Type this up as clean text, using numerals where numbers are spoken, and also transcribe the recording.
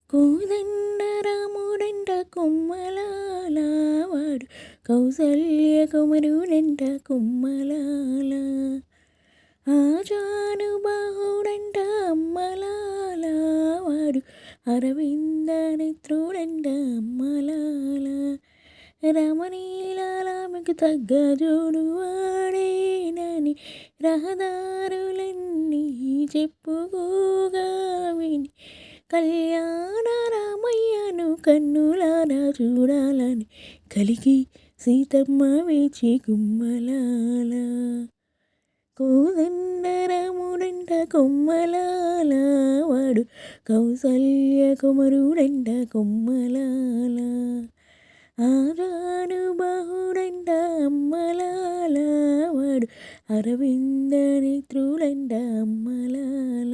కోదండ రాముడంట కొమ్మలాల వాడు కౌసల్య కుమరుడంట కొమ్మలాల ఆజానుబాహుడంట అమ్మలాల వాడు అరవింద నేత్రుడంట అమ్మలాల రమణీలాలకు తగ్గ జోడు వాడేనని రహదారులన్నీ చెప్పుకోగా విని కళ్యాణ రామయ్యను కన్నులారా చూడాలని కలిగి సీతమ్మ వేచి గుమ్మలాల కోదండ రాముడంట కొమ్మలాల వాడు కౌసల్య కుమరుడంట కొమ్మలాల ఆరానుబాహుడంట అమ్మలాల వాడు అరవింద నేత్రుడంట అమ్మలాల